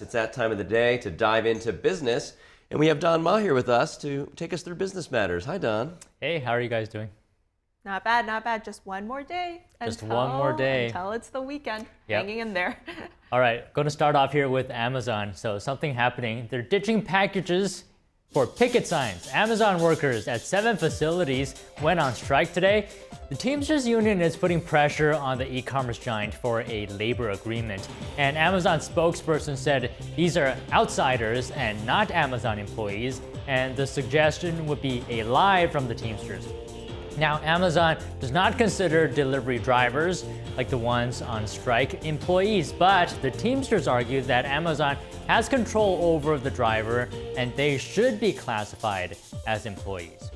It's that time of the day to dive into business, and we have Don Ma here with us to take us through business matters. Hi, Don. Hey, how are you guys doing? Not bad, not bad. Just one more day. Just one more day. Until it's the weekend. Yep. Hanging in there. All right, going to start off here with Amazon. So something happening. They're ditching packages for picket signs. Amazon workers at 7 facilities went on strike today. The Teamsters Union is putting pressure on the e-commerce giant for a labor agreement. And Amazon spokesperson said these are outsiders and not Amazon employees, and the suggestion would be a lie from the Teamsters. Now, Amazon does not consider delivery drivers, like the ones on strike, employees, but the Teamsters argue that Amazon has control over the driver and they should be classified as employees.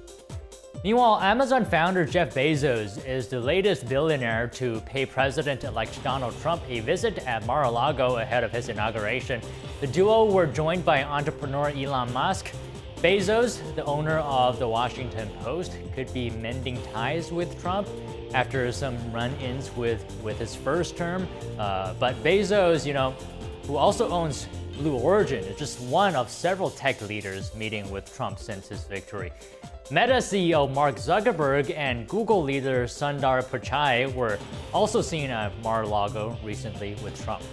Meanwhile, Amazon founder Jeff Bezos is the latest billionaire to pay President-elect Donald Trump a visit at Mar-a-Lago ahead of his inauguration. The duo were joined by entrepreneur Elon Musk. Bezos, the owner of the Washington Post, could be mending ties with Trump after some run-ins with his first term. But Bezos, who also owns Blue Origin, is just one of several tech leaders meeting with Trump since his victory. Meta CEO Mark Zuckerberg and Google leader Sundar Pichai were also seen at Mar-a-Lago recently with Trump.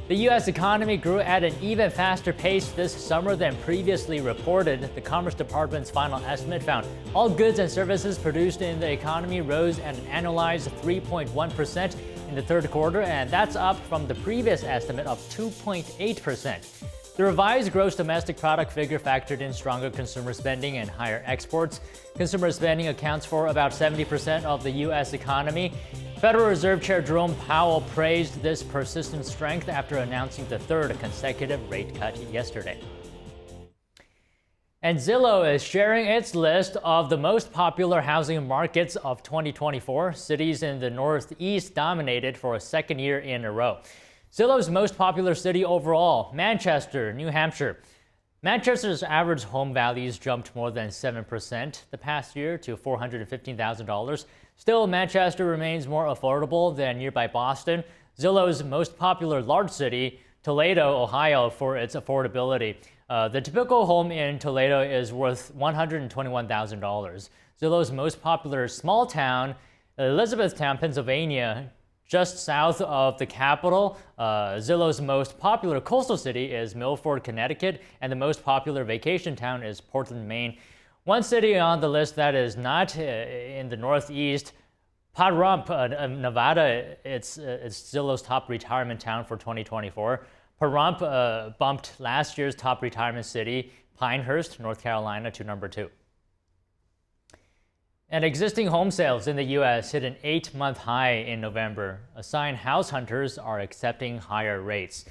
The U.S. economy grew at an even faster pace this summer than previously reported. The Commerce Department's final estimate found all goods and services produced in the economy rose at an annualized 3.1% in the third quarter, and that's up from the previous estimate of 2.8%. The revised gross domestic product figure factored in stronger consumer spending and higher exports. Consumer spending accounts for about 70% of the U.S. economy. Federal Reserve Chair Jerome Powell praised this persistent strength after announcing the third consecutive rate cut yesterday. And Zillow is sharing its list of the most popular housing markets of 2024. Cities in the Northeast dominated for a second year in a row. Zillow's most popular city overall, Manchester, New Hampshire. Manchester's average home values jumped more than 7% the past year to $415,000. Still, Manchester remains more affordable than nearby Boston. Zillow's most popular large city, Toledo, Ohio, for its affordability. The typical home in Toledo is worth $121,000. Zillow's most popular small town, Elizabethtown, Pennsylvania, just south of the capital. Zillow's most popular coastal city is Milford, Connecticut, and the most popular vacation town is Portland, Maine. One city on the list that is not in the Northeast, Pahrump, Nevada, it's Zillow's top retirement town for 2024. Pahrump bumped last year's top retirement city, Pinehurst, North Carolina, to number 2. And existing home sales in the U.S. hit an 8-month high in November, a sign house hunters are accepting higher rates.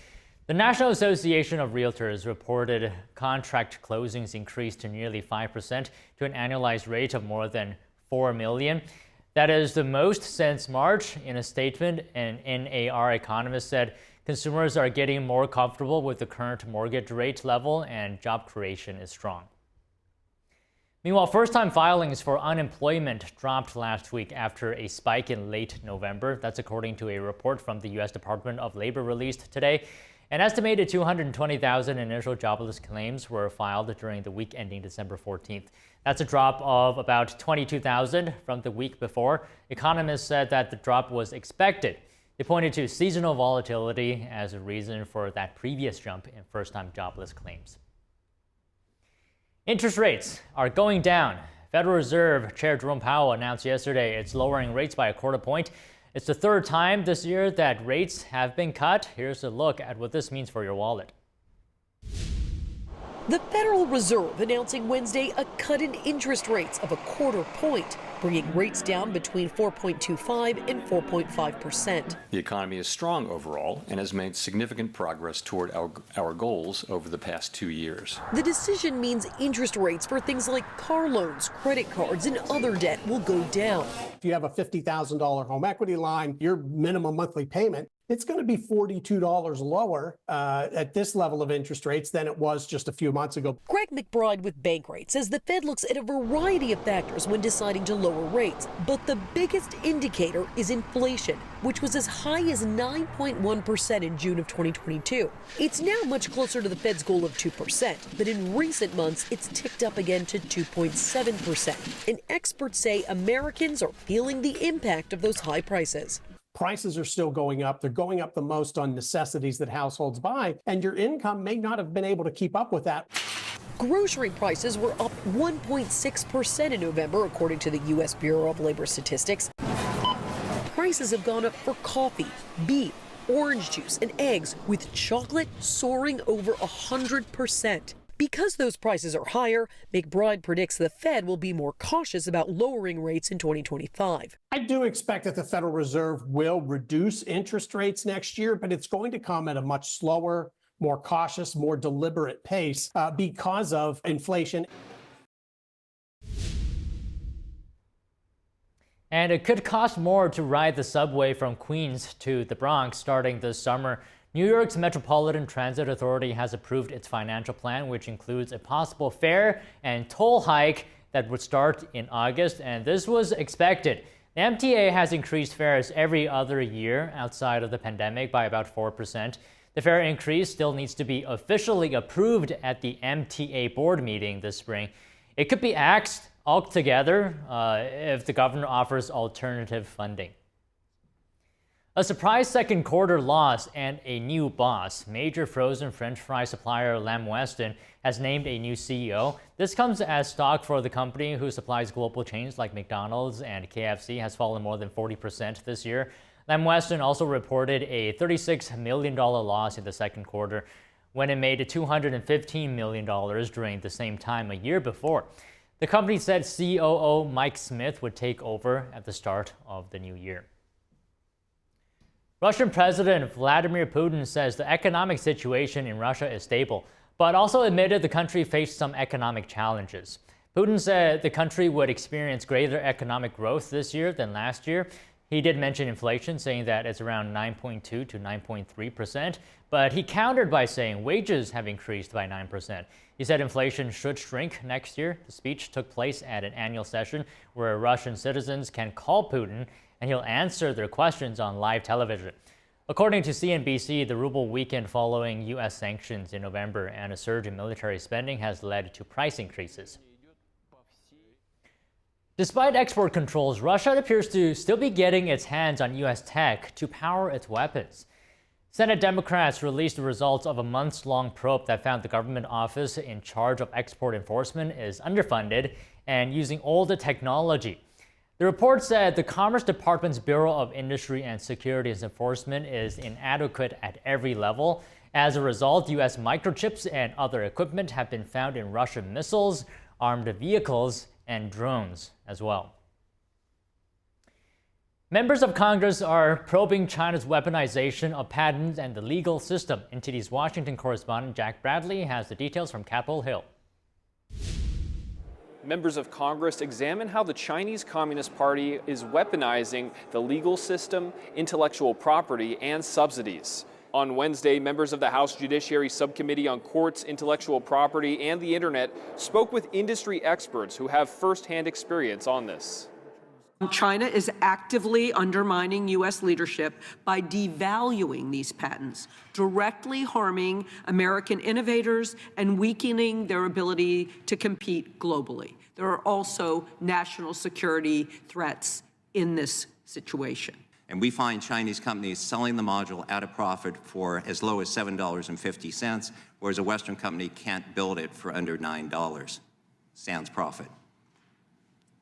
The National Association of Realtors reported contract closings increased to nearly 5% to an annualized rate of more than 4 million. That is the most since March. In a statement, an NAR economist said consumers are getting more comfortable with the current mortgage rate level and job creation is strong. Meanwhile, first-time filings for unemployment dropped last week after a spike in late November. That's according to a report from the U.S. Department of Labor released today. An estimated 220,000 initial jobless claims were filed during the week ending December 14th. That's a drop of about 22,000 from the week before. Economists said that the drop was expected. They pointed to seasonal volatility as a reason for that previous jump in first-time jobless claims. Interest rates are going down. Federal Reserve Chair Jerome Powell announced yesterday it's lowering rates by a quarter point. It's the third time this year that rates have been cut. Here's a look at what this means for your wallet. The Federal Reserve announcing Wednesday a cut in interest rates of a quarter point, bringing rates down between 4.25 and 4.5%. The economy is strong overall and has made significant progress toward our goals over the past 2 years. The decision means interest rates for things like car loans, credit cards, and other debt will go down. If you have a $50,000 home equity line, your minimum monthly payment it's going to be $42 lower at this level of interest rates than it was just a few months ago. Greg McBride with Bankrate says the Fed looks at a variety of factors when deciding to lower rates, but the biggest indicator is inflation, which was as high as 9.1% in June of 2022. It's now much closer to the Fed's goal of 2%, but in recent months, it's ticked up again to 2.7%. And experts say Americans are feeling the impact of those high prices. Prices are still going up. They're going up the most on necessities that households buy, and your income may not have been able to keep up with that. Grocery prices were up 1.6% in November, according to the U.S. Bureau of Labor Statistics. Prices have gone up for coffee, beef, orange juice, and eggs, with chocolate soaring over 100%. Because those prices are higher, McBride predicts the Fed will be more cautious about lowering rates in 2025. I do expect that the Federal Reserve will reduce interest rates next year, but it's going to come at a much slower, more cautious, more deliberate pace because of inflation. And it could cost more to ride the subway from Queens to the Bronx starting this summer. New York's Metropolitan Transit Authority has approved its financial plan, which includes a possible fare and toll hike that would start in August, and this was expected. The MTA has increased fares every other year outside of the pandemic by about 4%. The fare increase still needs to be officially approved at the MTA board meeting this spring. It could be axed altogether if the governor offers alternative funding. A surprise second quarter loss and a new boss. Major frozen French fry supplier Lamb Weston has named a new CEO. This comes as stock for the company, who supplies global chains like McDonald's and KFC, has fallen more than 40% this year. Lamb Weston also reported a $36 million loss in the second quarter, when it made $215 million during the same time a year before. The company said COO Mike Smith would take over at the start of the new year. Russian President Vladimir Putin says the economic situation in Russia is stable, but also admitted the country faced some economic challenges. Putin said the country would experience greater economic growth this year than last year. He did mention inflation, saying that it's around 9.2 to 9.3%, but he countered by saying wages have increased by 9%. He said inflation should shrink next year. The speech took place at an annual session where Russian citizens can call Putin, and he'll answer their questions on live television. According to CNBC, the ruble weakened following U.S. sanctions in November, and a surge in military spending has led to price increases. Despite export controls, Russia appears to still be getting its hands on U.S. tech to power its weapons. Senate Democrats released the results of a months-long probe that found the government office in charge of export enforcement is underfunded and using older technology. The report said the Commerce Department's Bureau of Industry and Securities Enforcement is inadequate at every level. As a result, U.S. microchips and other equipment have been found in Russian missiles, armed vehicles, and drones as well. Members of Congress are probing China's weaponization of patents and the legal system. NTD's Washington correspondent Jack Bradley has the details from Capitol Hill. Members of Congress examine how the Chinese Communist Party is weaponizing the legal system, intellectual property, and subsidies. On Wednesday, members of the House Judiciary Subcommittee on Courts, Intellectual Property, and the Internet spoke with industry experts who have firsthand experience on this. China is actively undermining U.S. leadership by devaluing these patents, directly harming American innovators and weakening their ability to compete globally. There are also national security threats in this situation. And we find Chinese companies selling the module at a profit for as low as $7.50, whereas a Western company can't build it for under $9. Sans profit.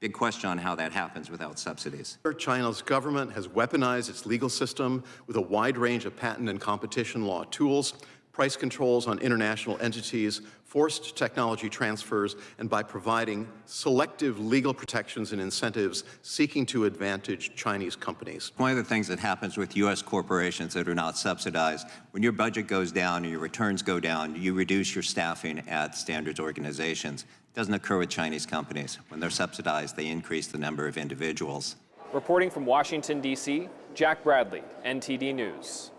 Big question on how that happens without subsidies. China's government has weaponized its legal system with a wide range of patent and competition law tools, price controls on international entities, forced technology transfers, and by providing selective legal protections and incentives seeking to advantage Chinese companies. One of the things that happens with U.S. corporations that are not subsidized, when your budget goes down and your returns go down, you reduce your staffing at standards organizations. It doesn't occur with Chinese companies. When they're subsidized, they increase the number of individuals. Reporting from Washington, D.C., Jack Bradley, NTD News.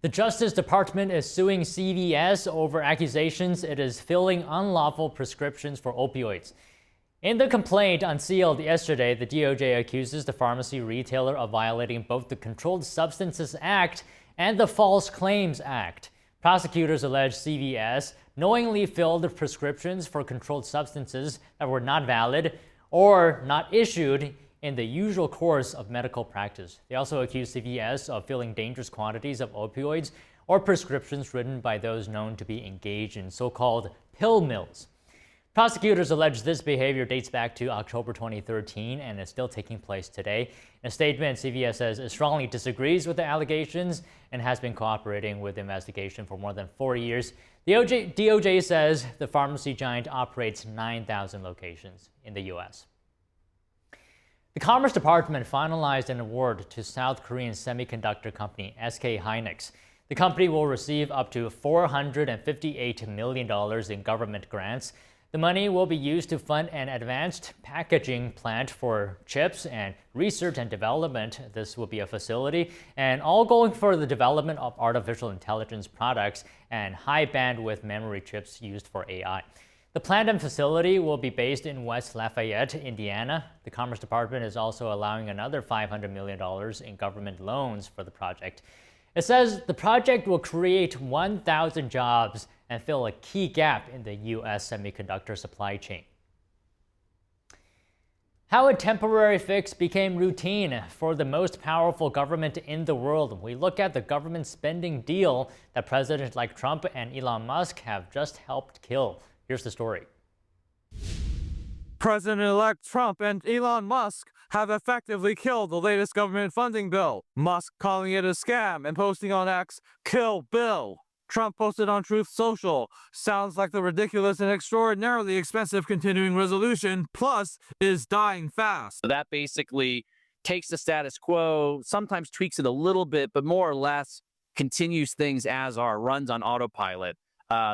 The Justice Department is suing CVS over accusations it is filling unlawful prescriptions for opioids. In the complaint unsealed yesterday, the DOJ accuses the pharmacy retailer of violating both the Controlled Substances Act and the False Claims Act. Prosecutors allege CVS knowingly filled prescriptions for controlled substances that were not valid or not issued in the usual course of medical practice. They also accuse CVS of filling dangerous quantities of opioids or prescriptions written by those known to be engaged in so-called pill mills. Prosecutors allege this behavior dates back to October 2013 and is still taking place today. In a statement, CVS says it strongly disagrees with the allegations and has been cooperating with the investigation for more than 4 years. The DOJ says the pharmacy giant operates 9,000 locations in the U.S. The Commerce Department finalized an award to South Korean semiconductor company SK Hynix. The company will receive up to $458 million in government grants. The money will be used to fund an advanced packaging plant for chips and research and development. This will be a facility, and all going for the development of artificial intelligence products and high bandwidth memory chips used for AI. The plant and facility will be based in West Lafayette, Indiana. The Commerce Department is also allowing another $500 million in government loans for the project. It says the project will create 1,000 jobs and fill a key gap in the U.S. semiconductor supply chain. How a temporary fix became routine for the most powerful government in the world. We look at the government spending deal that presidents like Trump and Elon Musk have just helped kill. Here's the story. President-elect Trump and Elon Musk have effectively killed the latest government funding bill. Musk calling it a scam and posting on X, "Kill Bill." Trump posted on Truth Social, "Sounds like the ridiculous and extraordinarily expensive continuing resolution, plus is dying fast." That basically takes the status quo, sometimes tweaks it a little bit, but more or less continues things as are, runs on autopilot.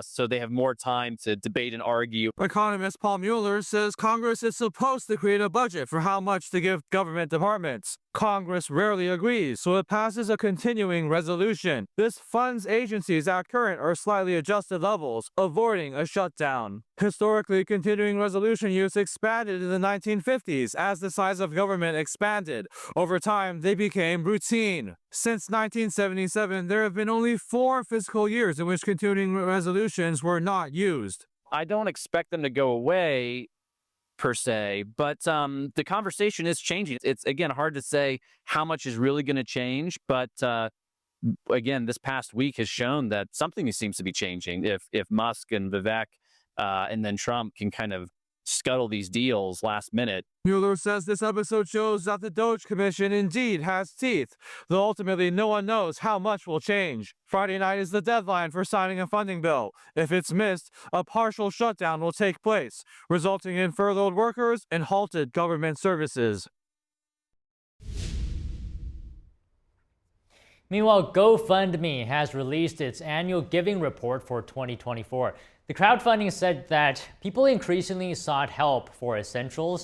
So they have more time to debate and argue. Economist Paul Mueller says Congress is supposed to create a budget for how much to give government departments. Congress rarely agrees, so it passes a continuing resolution. This funds agencies at current or slightly adjusted levels, avoiding a shutdown. Historically, continuing resolution use expanded in the 1950s as the size of government expanded. Over time, they became routine. Since 1977, there have been only 4 fiscal years in which continuing resolutions were not used. I don't expect them to go away per se, but the conversation is changing. It's, again, hard to say how much is really going to change, but again, this past week has shown that something seems to be changing. If Musk and Vivek and then Trump can kind of scuttle these deals last minute. Mueller says this episode shows that the Doge Commission indeed has teeth, though ultimately no one knows how much will change. Friday night is the deadline for signing a funding bill. If it's missed, a partial shutdown will take place, resulting in furloughed workers and halted government services. Meanwhile, GoFundMe has released its annual giving report for 2024. The crowdfunding said that people increasingly sought help for essential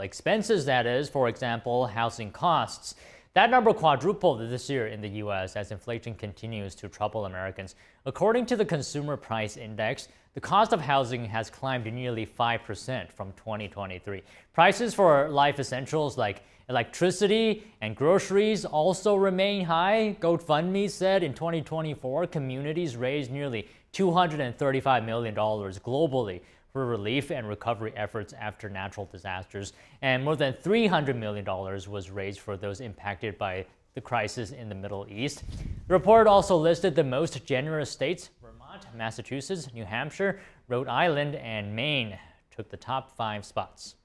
expenses, that is, for example, housing costs. That number quadrupled this year in the U.S. as inflation continues to trouble Americans. According to the Consumer Price Index, the cost of housing has climbed nearly 5% from 2023. Prices for life essentials like electricity and groceries also remain high. GoFundMe said in 2024, communities raised nearly $235 million globally for relief and recovery efforts after natural disasters, and more than $300 million was raised for those impacted by the crisis in the Middle East. The report also listed the most generous states. Vermont, Massachusetts, New Hampshire, Rhode Island, and Maine took the top 5 spots.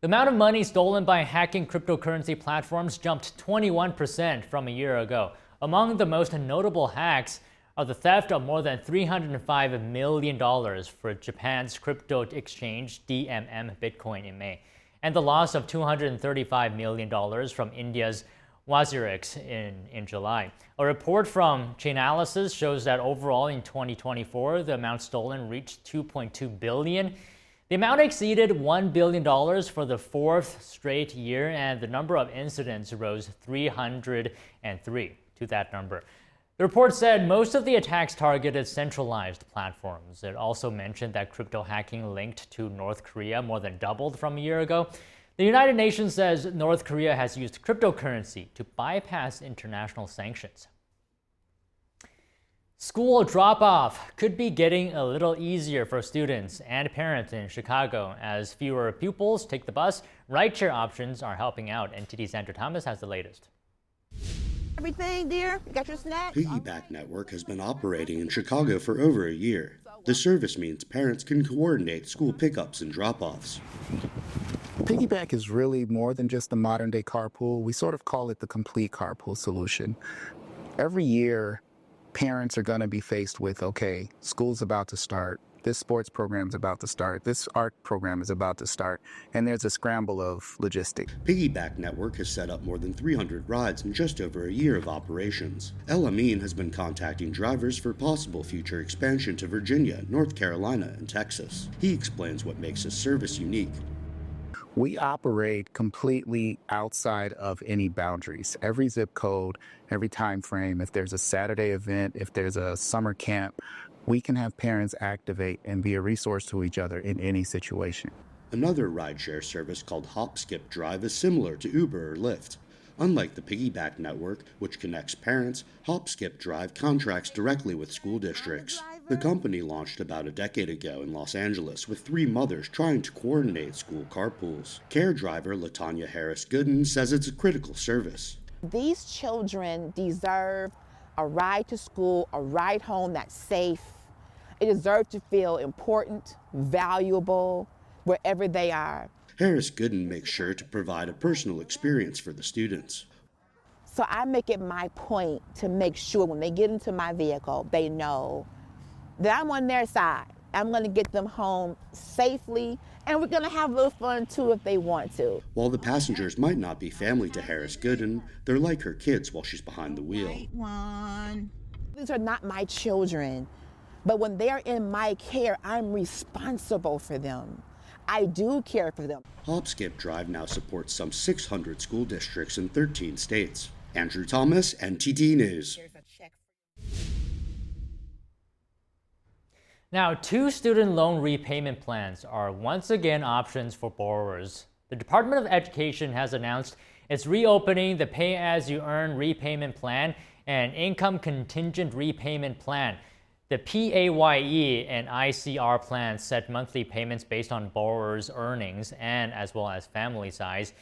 The amount of money stolen by hacking cryptocurrency platforms jumped 21% from a year ago. Among the most notable hacks are the theft of more than $305 million for Japan's crypto exchange DMM Bitcoin in May, and the loss of $235 million from India's Wazirix in July. A report from Chainalysis shows that overall in 2024, the amount stolen reached $2.2 billion. The amount exceeded $1 billion for the fourth straight year, and the number of incidents rose 303 to that number. The report said most of the attacks targeted centralized platforms. It also mentioned that crypto hacking linked to North Korea more than doubled from a year ago. The United Nations says North Korea has used cryptocurrency to bypass international sanctions. School drop-off could be getting a little easier for students and parents in Chicago as fewer pupils take the bus. Rideshare options are helping out. NTD's Andrew Thomas has the latest. Everything, dear? You got your snack? Piggyback Network has been operating in Chicago for over a year. The service means parents can coordinate school pickups and drop-offs. Piggyback is really more than just a modern-day carpool. We sort of call it the complete carpool solution. Every year, parents are going to be faced with, okay, school's about to start, this sports program is about to start, this art program is about to start, and there's a scramble of logistics. Piggyback Network has set up more than 300 rides in just over a year of operations. El Amin has been contacting drivers for possible future expansion to Virginia, North Carolina, and Texas. He explains what makes his service unique. We operate completely outside of any boundaries. Every zip code, every time frame, if there's a Saturday event, if there's a summer camp, we can have parents activate and be a resource to each other in any situation. Another rideshare service called Hop Skip Drive is similar to Uber or Lyft. Unlike the Piggyback Network, which connects parents, Hop Skip Drive contracts directly with school districts. The company launched about a decade ago in Los Angeles with 3 mothers trying to coordinate school carpools. Care driver LaTanya Harris-Gooden says it's a critical service. These children deserve a ride to school, a ride home that's safe. They deserve to feel important, valuable, wherever they are. Harris-Gooden makes sure to provide a personal experience for the students. So I make it my point to make sure when they get into my vehicle, they know that I'm on their side. I'm going to get them home safely, and we're going to have a little fun too if they want to. While the passengers might not be family to Harris-Gooden, they're like her kids while she's behind the wheel. These are not my children, but when they're in my care, I'm responsible for them. I do care for them. Hop Skip Drive now supports some 600 school districts in 13 states. Andrew Thomas, NTD News. Now, 2 student loan repayment plans are once again options for borrowers. The Department of Education has announced it's reopening the pay-as-you-earn repayment plan and income contingent repayment plan. The PAYE and ICR plans set monthly payments based on borrowers' earnings and as well as family size.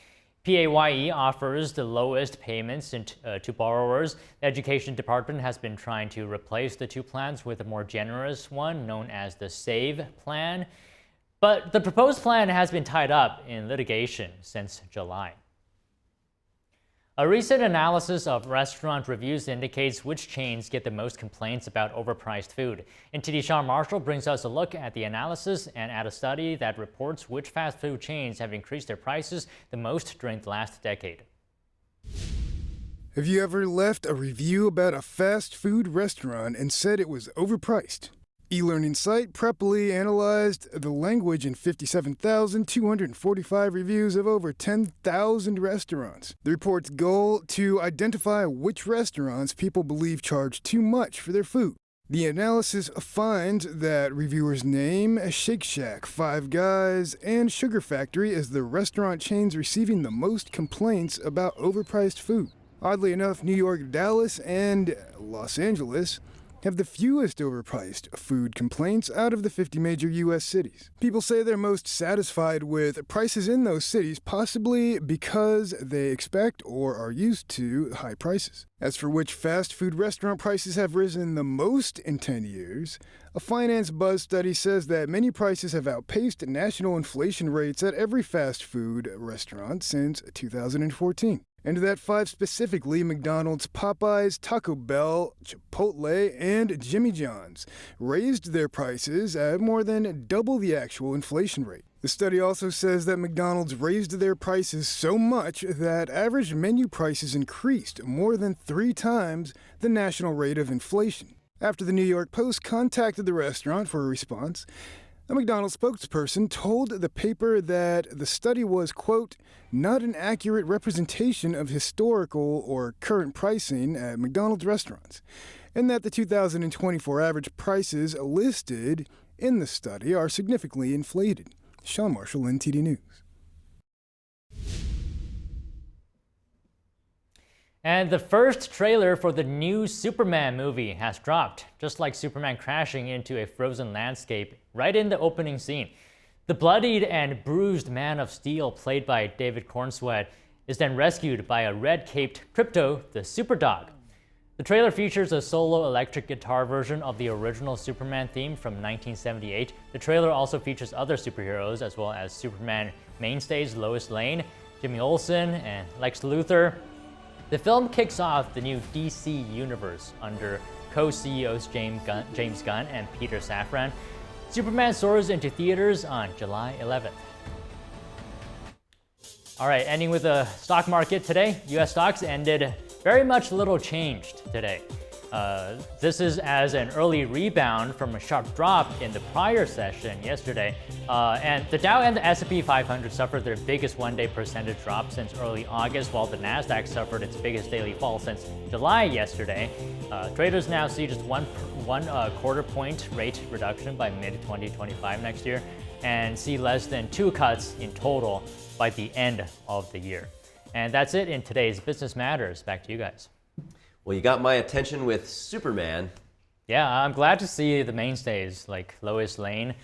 PAYE offers the lowest payments to borrowers. The Education Department has been trying to replace the 2 plans with a more generous one known as the SAVE plan. But the proposed plan has been tied up in litigation since July. A recent analysis of restaurant reviews indicates which chains get the most complaints about overpriced food. NTD Sean Marshall brings us a look at the analysis and at a study that reports which fast food chains have increased their prices the most during the last decade. Have you ever left a review about a fast food restaurant and said it was overpriced? E-learning site Preply analyzed the language in 57,245 reviews of over 10,000 restaurants. The report's goal to identify which restaurants people believe charge too much for their food. The analysis finds that reviewers name Shake Shack, Five Guys, and Sugar Factory as the restaurant chains receiving the most complaints about overpriced food. Oddly enough, New York, Dallas, and Los Angeles have the fewest overpriced food complaints out of the 50 major U.S. cities. People say they're most satisfied with prices in those cities, possibly because they expect or are used to high prices. As for which fast food restaurant prices have risen the most in 10 years, a Finance Buzz study says that many prices have outpaced national inflation rates at every fast food restaurant since 2014. And that 5 specifically, McDonald's, Popeyes, Taco Bell, Chipotle, and Jimmy John's, raised their prices at more than double the actual inflation rate. The study also says that McDonald's raised their prices so much that average menu prices increased more than 3 times the national rate of inflation. After the New York Post contacted the restaurant for a response, A McDonald's spokesperson told the paper that the study was, quote, not an accurate representation of historical or current pricing at McDonald's restaurants, and that the 2024 average prices listed in the study are significantly inflated. Sean Marshall, NTD News. And the first trailer for the new Superman movie has dropped, just like Superman crashing into a frozen landscape right in the opening scene. The bloodied and bruised Man of Steel, played by David Cornsweet, is then rescued by a red-caped Crypto, the Superdog. The trailer features a solo electric guitar version of the original Superman theme from 1978. The trailer also features other superheroes, as well as Superman mainstays Lois Lane, Jimmy Olsen, and Lex Luthor. The film kicks off the new DC universe under co-CEOs James Gunn and Peter Safran. Superman soars into theaters on July 11th. All right, ending with the stock market today. U.S. stocks ended very much little changed today. This is as an early rebound from a sharp drop in the prior session yesterday. And the Dow and the S&P 500 suffered their biggest one-day percentage drop since early August, while the Nasdaq suffered its biggest daily fall since July yesterday. Traders now see just one quarter point rate reduction by mid-2025 next year, and see less than 2 cuts in total by the end of the year. And that's it in today's Business Matters. Back to you guys. Well, you got my attention with Superman. Yeah, I'm glad to see the mainstays like Lois Lane,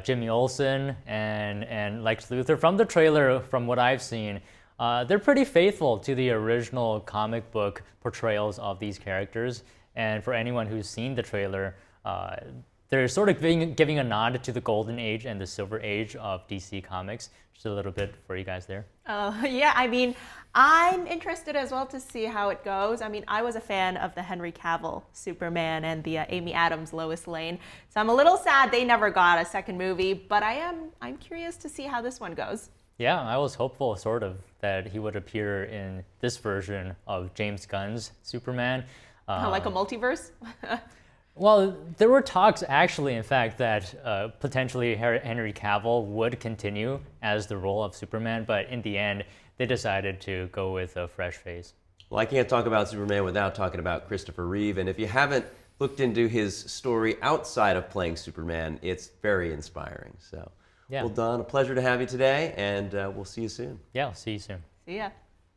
Jimmy Olsen, and Lex Luthor. From the trailer, from what I've seen, they're pretty faithful to the original comic book portrayals of these characters. And for anyone who's seen the trailer, they're sort of giving a nod to the golden age and the silver age of DC Comics. Just a little bit for you guys there. Yeah, I mean, I'm interested as well to see how it goes. I mean, I was a fan of the Henry Cavill Superman and the Amy Adams Lois Lane, so I'm a little sad they never got a second movie, but I'm curious to see how this one goes. Yeah, I was hopeful, sort of, that he would appear in this version of James Gunn's Superman. Like a multiverse? Well, there were talks actually, in fact, that potentially Henry Cavill would continue as the role of Superman, but in the end, they decided to go with a fresh face. Well, I can't talk about Superman without talking about Christopher Reeve, and if you haven't looked into his story outside of playing Superman, it's very inspiring. So, yeah. Well, Don, a pleasure to have you today, and we'll see you soon. Yeah, I'll see you soon. See ya.